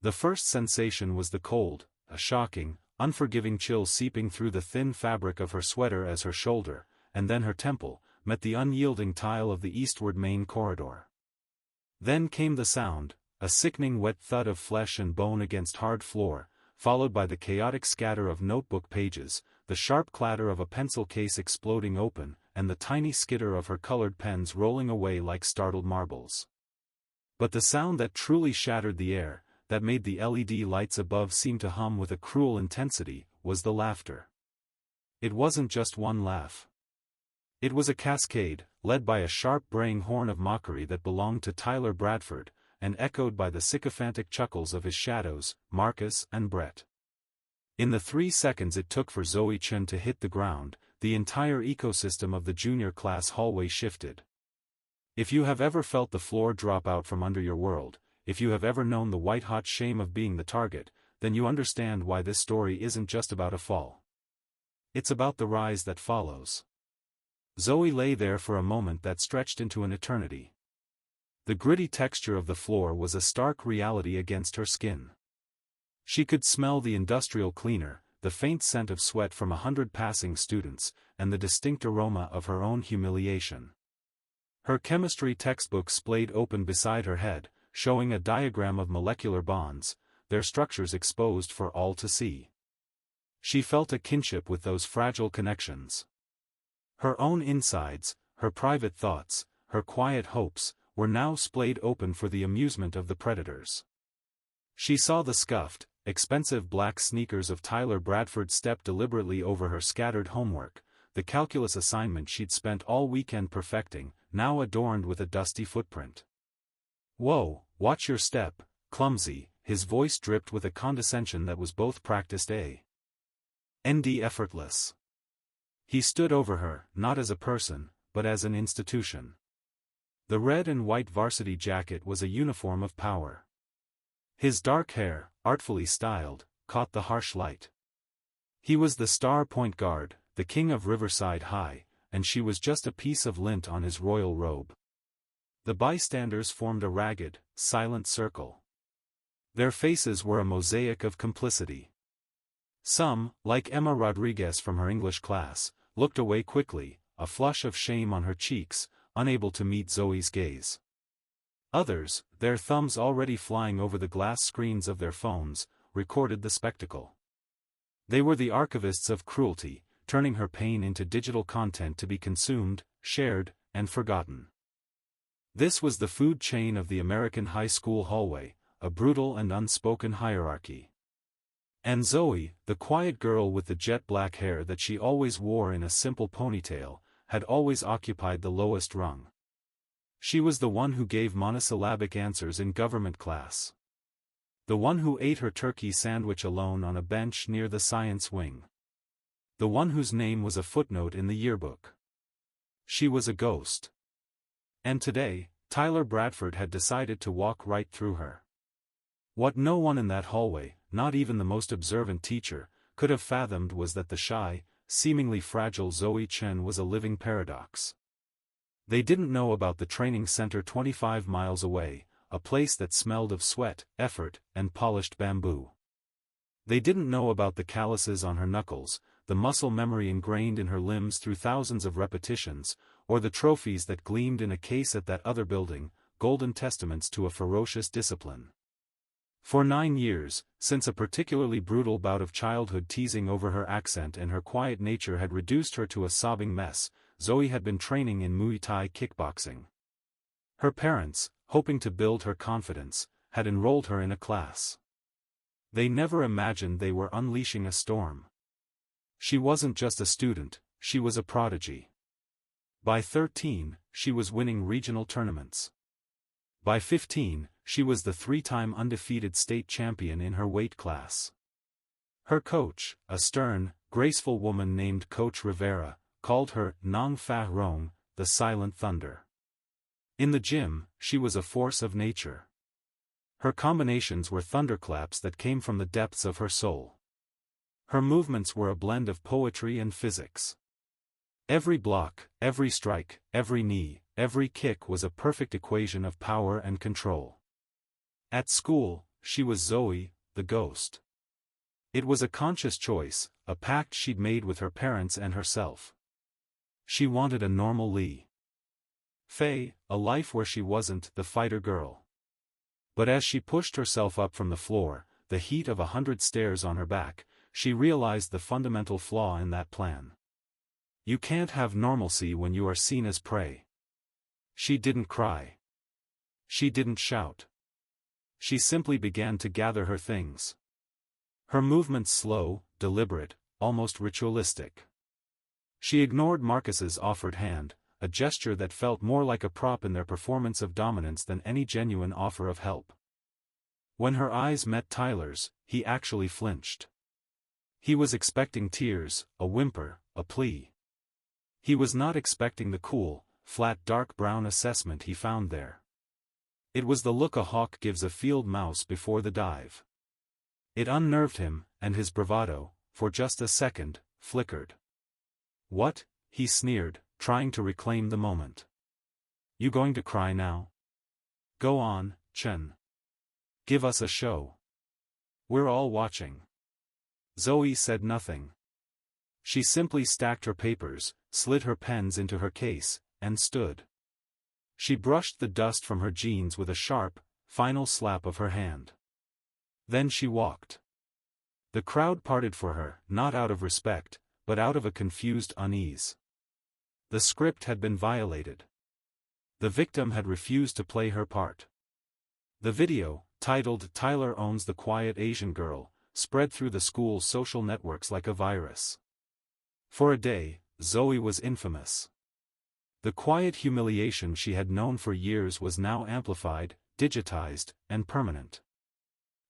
The first sensation was the cold, a shocking, unforgiving chill seeping through the thin fabric of her sweater as her shoulder, and then her temple, met the unyielding tile of the eastward main corridor. Then came the sound, a sickening wet thud of flesh and bone against hard floor, followed by the chaotic scatter of notebook pages, the sharp clatter of a pencil case exploding open, and the tiny skitter of her colored pens rolling away like startled marbles. But the sound that truly shattered the air, that made the LED lights above seem to hum with a cruel intensity, was the laughter. It wasn't just one laugh. It was a cascade, led by a sharp braying horn of mockery that belonged to Tyler Bradford, and echoed by the sycophantic chuckles of his shadows, Marcus and Brett. In the 3 seconds it took for Zoe Chen to hit the ground, the entire ecosystem of the junior class hallway shifted. If you have ever felt the floor drop out from under your world, if you have ever known the white-hot shame of being the target, then you understand why this story isn't just about a fall. It's about the rise that follows. Zoe lay there for a moment that stretched into an eternity. The gritty texture of the floor was a stark reality against her skin. She could smell the industrial cleaner, the faint scent of sweat from 100 passing students, and the distinct aroma of her own humiliation. Her chemistry textbook splayed open beside her head, showing a diagram of molecular bonds, their structures exposed for all to see. She felt a kinship with those fragile connections. Her own insides, her private thoughts, her quiet hopes, were now splayed open for the amusement of the predators. She saw the scuffed, expensive black sneakers of Tyler Bradford step deliberately over her scattered homework, the calculus assignment she'd spent all weekend perfecting, now adorned with a dusty footprint. "Whoa, watch your step, clumsy," his voice dripped with a condescension that was both practiced and effortless. He stood over her, not as a person, but as an institution. The red and white varsity jacket was a uniform of power. His dark hair, artfully styled, caught the harsh light. He was the star point guard, the king of Riverside High, and she was just a piece of lint on his royal robe. The bystanders formed a ragged, silent circle. Their faces were a mosaic of complicity. Some, like Emma Rodriguez from her English class, looked away quickly, a flush of shame on her cheeks, unable to meet Zoe's gaze. Others, their thumbs already flying over the glass screens of their phones, recorded the spectacle. They were the archivists of cruelty, turning her pain into digital content to be consumed, shared, and forgotten. This was the food chain of the American high school hallway, a brutal and unspoken hierarchy. And Zoe, the quiet girl with the jet black hair that she always wore in a simple ponytail, had always occupied the lowest rung. She was the one who gave monosyllabic answers in government class. The one who ate her turkey sandwich alone on a bench near the science wing. The one whose name was a footnote in the yearbook. She was a ghost. And today, Tyler Bradford had decided to walk right through her. What no one in that hallway, not even the most observant teacher, could have fathomed was that the shy, seemingly fragile Zoe Chen was a living paradox. They didn't know about the training center 25 miles away, a place that smelled of sweat, effort, and polished bamboo. They didn't know about the calluses on her knuckles, the muscle memory ingrained in her limbs through thousands of repetitions, or the trophies that gleamed in a case at that other building, golden testaments to a ferocious discipline. For 9 years, since a particularly brutal bout of childhood teasing over her accent and her quiet nature had reduced her to a sobbing mess, Zoe had been training in Muay Thai kickboxing. Her parents, hoping to build her confidence, had enrolled her in a class. They never imagined they were unleashing a storm. She wasn't just a student, she was a prodigy. By 13, she was winning regional tournaments. By 15, she was the 3-time undefeated state champion in her weight class. Her coach, a stern, graceful woman named Coach Rivera, called her Nong Fa Rong, the Silent Thunder. In the gym, she was a force of nature. Her combinations were thunderclaps that came from the depths of her soul. Her movements were a blend of poetry and physics. Every block, every strike, every knee, every kick was a perfect equation of power and control. At school, she was Zoe, the ghost. It was a conscious choice, a pact she'd made with her parents and herself. She wanted a normal Lee Fei, a life where she wasn't the fighter girl. But as she pushed herself up from the floor, the heat of 100 stairs on her back, she realized the fundamental flaw in that plan. You can't have normalcy when you are seen as prey. She didn't cry. She didn't shout. She simply began to gather her things. Her movements slow, deliberate, almost ritualistic. She ignored Marcus's offered hand, a gesture that felt more like a prop in their performance of dominance than any genuine offer of help. When her eyes met Tyler's, he actually flinched. He was expecting tears, a whimper, a plea. He was not expecting the cool, flat dark brown assessment he found there. It was the look a hawk gives a field mouse before the dive. It unnerved him, and his bravado, for just a second, flickered. "What?" he sneered, trying to reclaim the moment. "You going to cry now? Go on, Chen. Give us a show. We're all watching." Zoe said nothing. She simply stacked her papers, slid her pens into her case, and stood. She brushed the dust from her jeans with a sharp, final slap of her hand. Then she walked. The crowd parted for her, not out of respect, but out of a confused unease. The script had been violated. The victim had refused to play her part. The video, titled "Tyler Owns the Quiet Asian Girl," spread through the school's social networks like a virus. For a day, Zoe was infamous. The quiet humiliation she had known for years was now amplified, digitized, and permanent.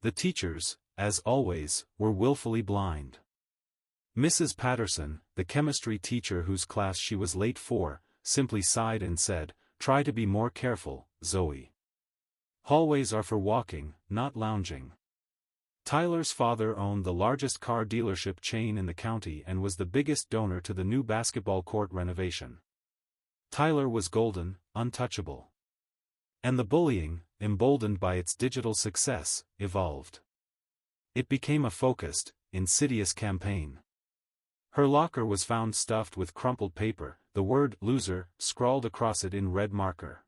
The teachers, as always, were willfully blind. Mrs. Patterson, the chemistry teacher whose class she was late for, simply sighed and said, "Try to be more careful, Zoe. Hallways are for walking, not lounging." Tyler's father owned the largest car dealership chain in the county and was the biggest donor to the new basketball court renovation. Tyler was golden, untouchable. And the bullying, emboldened by its digital success, evolved. It became a focused, insidious campaign. Her locker was found stuffed with crumpled paper, the word "loser" scrawled across it in red marker.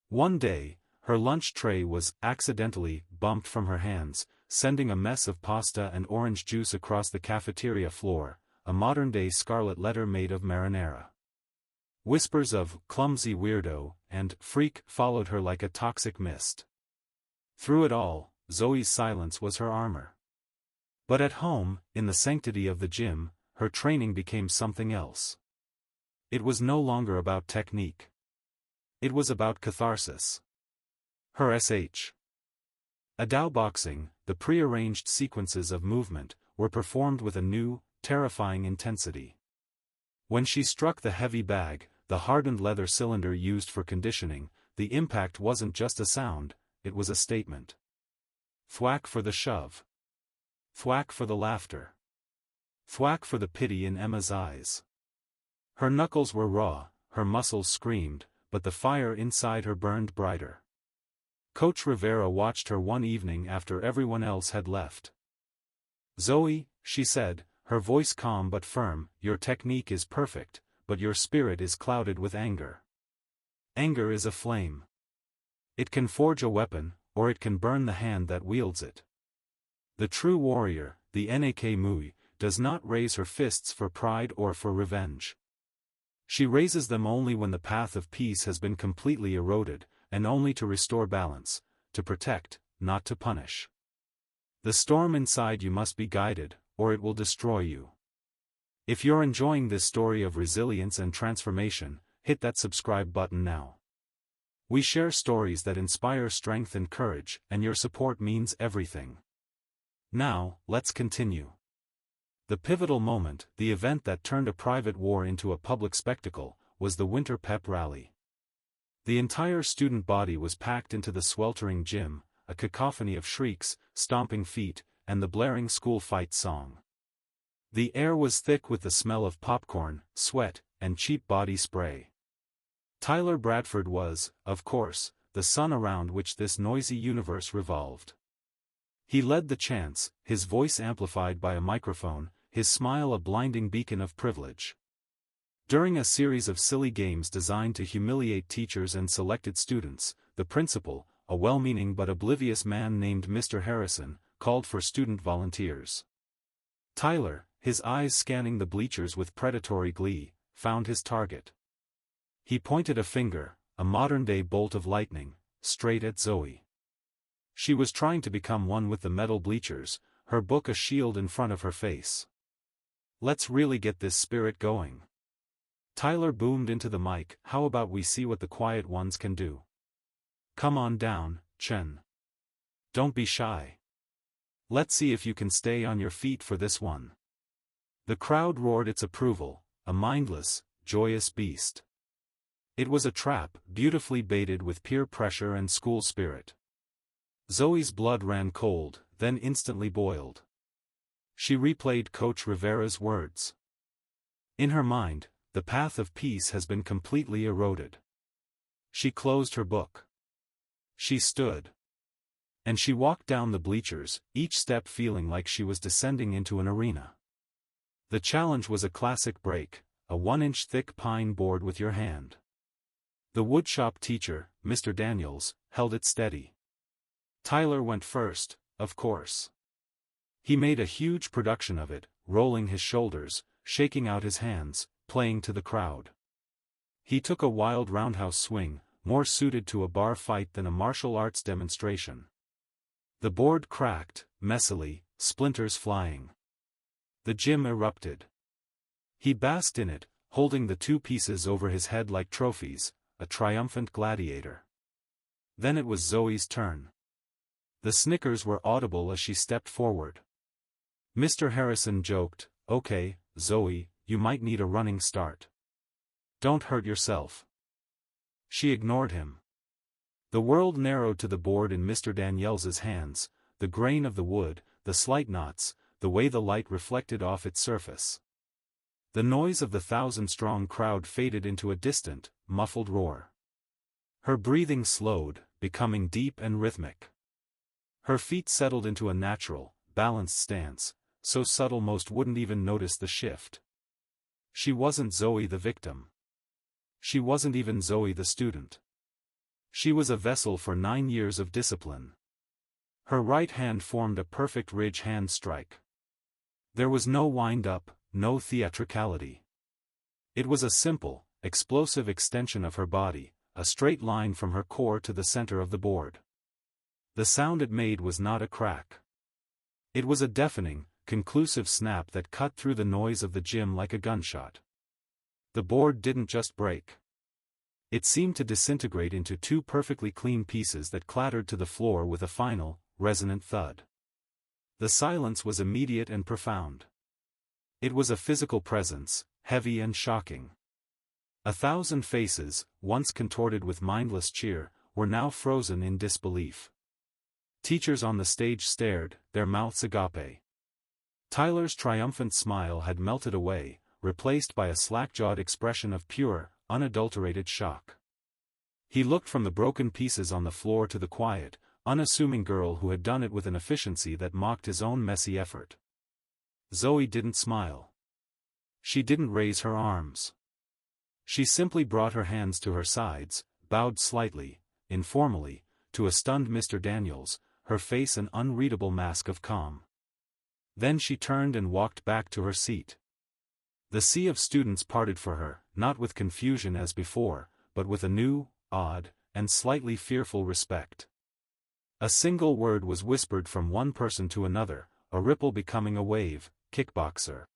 One day, her lunch tray was accidentally bumped from her hands, sending a mess of pasta and orange juice across the cafeteria floor, a modern-day scarlet letter made of marinara. Whispers of "clumsy weirdo" and "freak" followed her like a toxic mist. Through it all, Zoe's silence was her armor. But at home, in the sanctity of the gym, her training became something else. It was no longer about technique. It was about catharsis. Her sh. Adao boxing, the prearranged sequences of movement, were performed with a new, terrifying intensity. When she struck the heavy bag, the hardened leather cylinder used for conditioning, the impact wasn't just a sound, it was a statement. Thwack for the shove. Thwack for the laughter. Thwack for the pity in Emma's eyes. Her knuckles were raw, her muscles screamed, but the fire inside her burned brighter. Coach Rivera watched her one evening after everyone else had left. "Zoe," she said, her voice calm but firm, "your technique is perfect, but your spirit is clouded with anger. Anger is a flame. It can forge a weapon, or it can burn the hand that wields it. The true warrior, the Nak Mui, does not raise her fists for pride or for revenge. She raises them only when the path of peace has been completely eroded, and only to restore balance, to protect, not to punish. The storm inside you must be guided, or it will destroy you." If you're enjoying this story of resilience and transformation, hit that subscribe button now. We share stories that inspire strength and courage, and your support means everything. Now, let's continue. The pivotal moment, the event that turned a private war into a public spectacle, was the winter pep rally. The entire student body was packed into the sweltering gym, a cacophony of shrieks, stomping feet, and the blaring school fight song. The air was thick with the smell of popcorn, sweat, and cheap body spray. Tyler Bradford was, of course, the sun around which this noisy universe revolved. He led the chants, his voice amplified by a microphone, his smile a blinding beacon of privilege. During a series of silly games designed to humiliate teachers and selected students, the principal, a well-meaning but oblivious man named Mr. Harrison, called for student volunteers. Tyler, his eyes scanning the bleachers with predatory glee, found his target. He pointed a finger, a modern-day bolt of lightning, straight at Zoe. She was trying to become one with the metal bleachers, her book a shield in front of her face. "Let's really get this spirit going." Tyler boomed into the mic, "How about we see what the quiet ones can do? Come on down, Chen. Don't be shy. Let's see if you can stay on your feet for this one." The crowd roared its approval, a mindless, joyous beast. It was a trap, beautifully baited with peer pressure and school spirit. Zoe's blood ran cold, then instantly boiled. She replayed Coach Rivera's words. In her mind, the path of peace has been completely eroded. She closed her book. She stood. And she walked down the bleachers, each step feeling like she was descending into an arena. The challenge was a classic break, a 1-inch thick pine board with your hand. The woodshop teacher, Mr. Daniels, held it steady. Tyler went first, of course. He made a huge production of it, rolling his shoulders, shaking out his hands, playing to the crowd. He took a wild roundhouse swing, more suited to a bar fight than a martial arts demonstration. The board cracked, messily, splinters flying. The gym erupted. He basked in it, holding the two pieces over his head like trophies, a triumphant gladiator. Then it was Zoe's turn. The snickers were audible as she stepped forward. Mr. Harrison joked, "Okay, Zoe, you might need a running start. Don't hurt yourself." She ignored him. The world narrowed to the board in Mr. Daniels's hands, the grain of the wood, the slight knots, the way the light reflected off its surface. The noise of the 1,000-strong crowd faded into a distant, muffled roar. Her breathing slowed, becoming deep and rhythmic. Her feet settled into a natural, balanced stance, so subtle most wouldn't even notice the shift. She wasn't Zoe the victim. She wasn't even Zoe the student. She was a vessel for 9 years of discipline. Her right hand formed a perfect ridge hand strike. There was no wind-up, no theatricality. It was a simple, explosive extension of her body, a straight line from her core to the center of the board. The sound it made was not a crack. It was a deafening, conclusive snap that cut through the noise of the gym like a gunshot. The board didn't just break. It seemed to disintegrate into two perfectly clean pieces that clattered to the floor with a final, resonant thud. The silence was immediate and profound. It was a physical presence, heavy and shocking. 1,000 faces, once contorted with mindless cheer, were now frozen in disbelief. Teachers on the stage stared, their mouths agape. Tyler's triumphant smile had melted away, replaced by a slack-jawed expression of pure, unadulterated shock. He looked from the broken pieces on the floor to the quiet, unassuming girl who had done it with an efficiency that mocked his own messy effort. Zoe didn't smile. She didn't raise her arms. She simply brought her hands to her sides, bowed slightly, informally, to a stunned Mr. Daniels, her face an unreadable mask of calm. Then she turned and walked back to her seat. The sea of students parted for her, not with confusion as before, but with a new, odd, and slightly fearful respect. A single word was whispered from one person to another, a ripple becoming a wave: kickboxer.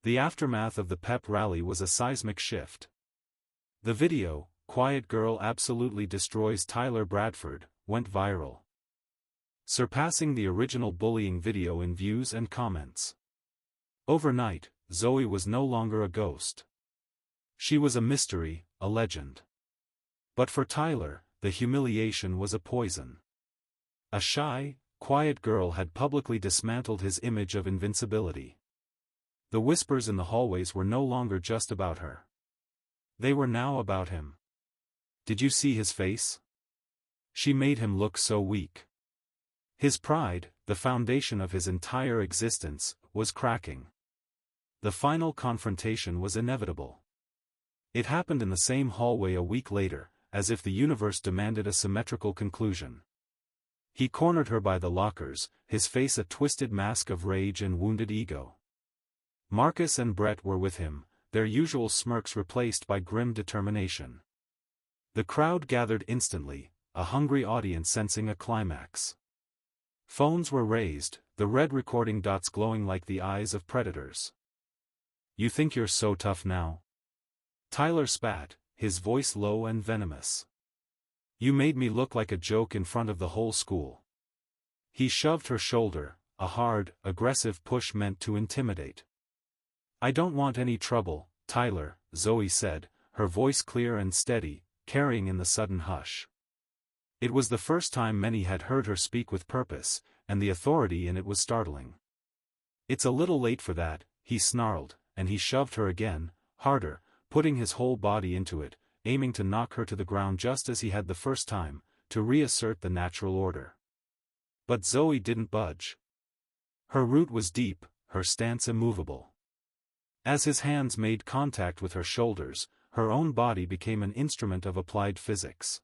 The aftermath of the pep rally was a seismic shift. The video, "Quiet Girl Absolutely Destroys Tyler Bradford," went viral, surpassing the original bullying video in views and comments. Overnight, Zoe was no longer a ghost. She was a mystery, a legend. But for Tyler, the humiliation was a poison. A shy, quiet girl had publicly dismantled his image of invincibility. The whispers in the hallways were no longer just about her. They were now about him. Did you see his face? She made him look so weak. His pride, the foundation of his entire existence, was cracking. The final confrontation was inevitable. It happened in the same hallway a week later, as if the universe demanded a symmetrical conclusion. He cornered her by the lockers, his face a twisted mask of rage and wounded ego. Marcus and Brett were with him, their usual smirks replaced by grim determination. The crowd gathered instantly, a hungry audience sensing a climax. Phones were raised, the red recording dots glowing like the eyes of predators. "You think you're so tough now?" Tyler spat, his voice low and venomous. "You made me look like a joke in front of the whole school." He shoved her shoulder, a hard, aggressive push meant to intimidate. "I don't want any trouble, Tyler," Zoe said, her voice clear and steady, carrying in the sudden hush. It was the first time many had heard her speak with purpose, and the authority in it was startling. "It's a little late for that," he snarled, and he shoved her again, harder, putting his whole body into it, aiming to knock her to the ground just as he had the first time, to reassert the natural order. But Zoe didn't budge. Her root was deep, her stance immovable. As his hands made contact with her shoulders, her own body became an instrument of applied physics.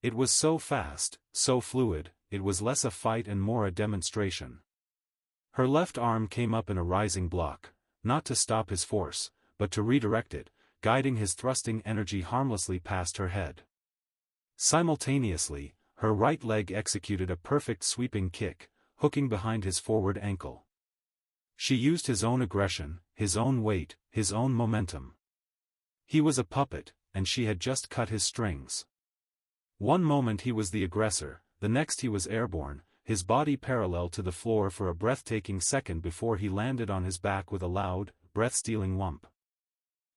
It was so fast, so fluid, it was less a fight and more a demonstration. Her left arm came up in a rising block, not to stop his force, but to redirect it, guiding his thrusting energy harmlessly past her head. Simultaneously, her right leg executed a perfect sweeping kick, hooking behind his forward ankle. She used his own aggression, his own weight, his own momentum. He was a puppet, and she had just cut his strings. One moment he was the aggressor, the next he was airborne, his body parallel to the floor for a breathtaking second before he landed on his back with a loud, breath-stealing whump.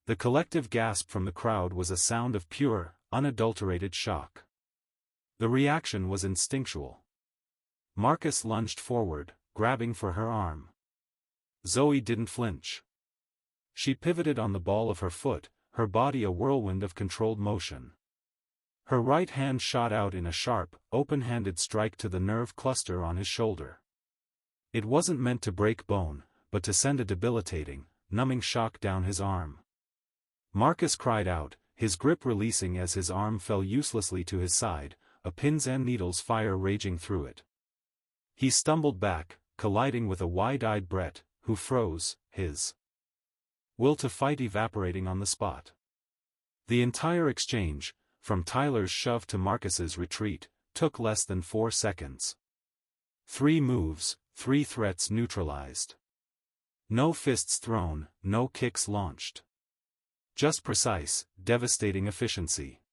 The collective gasp from the crowd was a sound of pure, unadulterated shock. The reaction was instinctual. Marcus lunged forward, grabbing for her arm. Zoe didn't flinch. She pivoted on the ball of her foot, her body a whirlwind of controlled motion. Her right hand shot out in a sharp, open-handed strike to the nerve cluster on his shoulder. It wasn't meant to break bone, but to send a debilitating, numbing shock down his arm. Marcus cried out, his grip releasing as his arm fell uselessly to his side, a pins and needles fire raging through it. He stumbled back, colliding with a wide-eyed Brett, who froze, his will to fight evaporating on the spot. The entire exchange, from Tyler's shove to Marcus's retreat, took less than 4 seconds. 3 moves, 3 threats neutralized. No fists thrown, no kicks launched. Just precise, devastating efficiency.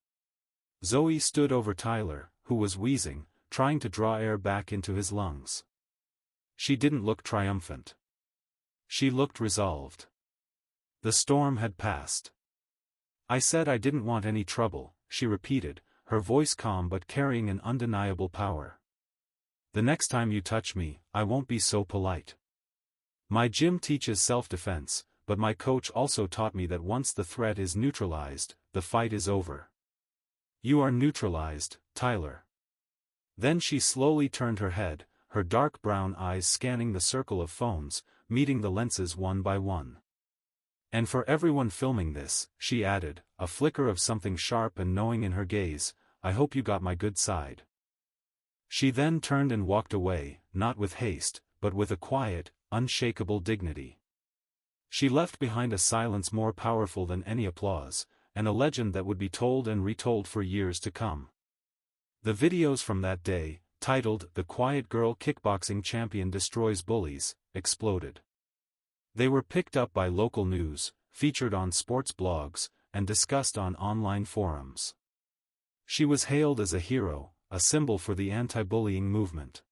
Zoe stood over Tyler, who was wheezing, trying to draw air back into his lungs. She didn't look triumphant. She looked resolved. The storm had passed. "I said I didn't want any trouble," she repeated, her voice calm but carrying an undeniable power. "The next time you touch me, I won't be so polite. My gym teaches self-defense, but my coach also taught me that once the threat is neutralized, the fight is over. You are neutralized, Tyler." Then she slowly turned her head, her dark brown eyes scanning the circle of phones, meeting the lenses one by one. "And for everyone filming this," she added, a flicker of something sharp and knowing in her gaze, "I hope you got my good side." She then turned and walked away, not with haste, but with a quiet, unshakable dignity. She left behind a silence more powerful than any applause, and a legend that would be told and retold for years to come. The videos from that day, titled "The Quiet Girl Kickboxing Champion Destroys Bullies," exploded. They were picked up by local news, featured on sports blogs, and discussed on online forums. She was hailed as a hero, a symbol for the anti-bullying movement.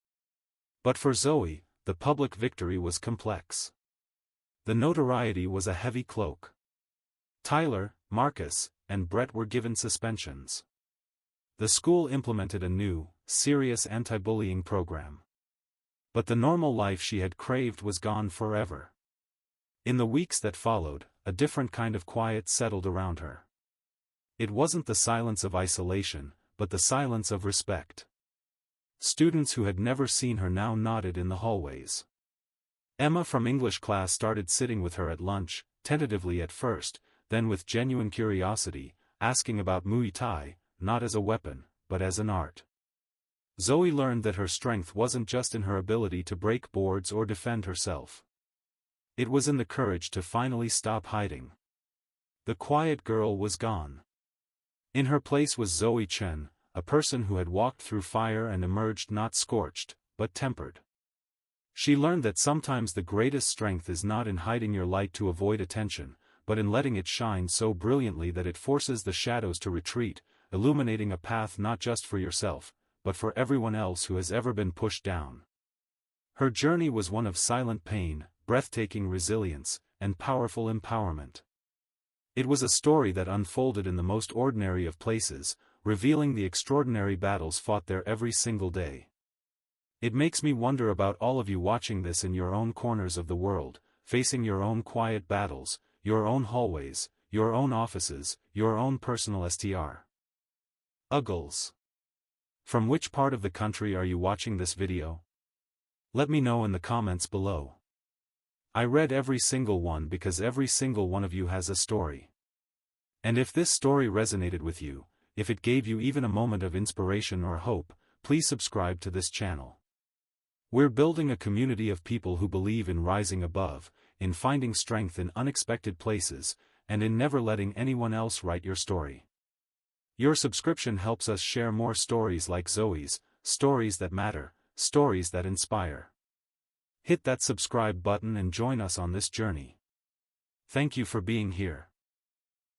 But for Zoe, the public victory was complex. The notoriety was a heavy cloak. Tyler, Marcus, and Brett were given suspensions. The school implemented a new, serious anti-bullying program. But the normal life she had craved was gone forever. In the weeks that followed, a different kind of quiet settled around her. It wasn't the silence of isolation, but the silence of respect. Students who had never seen her now nodded in the hallways. Emma from English class started sitting with her at lunch, tentatively at first, then with genuine curiosity, asking about Muay Thai, not as a weapon, but as an art. Zoe learned that her strength wasn't just in her ability to break boards or defend herself. It was in the courage to finally stop hiding. The quiet girl was gone. In her place was Zoe Chen, a person who had walked through fire and emerged not scorched, but tempered. She learned that sometimes the greatest strength is not in hiding your light to avoid attention, but in letting it shine so brilliantly that it forces the shadows to retreat, illuminating a path not just for yourself, but for everyone else who has ever been pushed down. Her journey was one of silent pain, breathtaking resilience, and powerful empowerment. It was a story that unfolded in the most ordinary of places, revealing the extraordinary battles fought there every single day. It makes me wonder about all of you watching this in your own corners of the world, facing your own quiet battles, your own hallways, your own offices, your own personal STR. Uggles. From which part of the country are you watching this video? Let me know in the comments below. I read every single one because every single one of you has a story. And if this story resonated with you, if it gave you even a moment of inspiration or hope, please subscribe to this channel. We're building a community of people who believe in rising above, in finding strength in unexpected places, and in never letting anyone else write your story. Your subscription helps us share more stories like Zoe's, stories that matter, stories that inspire. Hit that subscribe button and join us on this journey. Thank you for being here.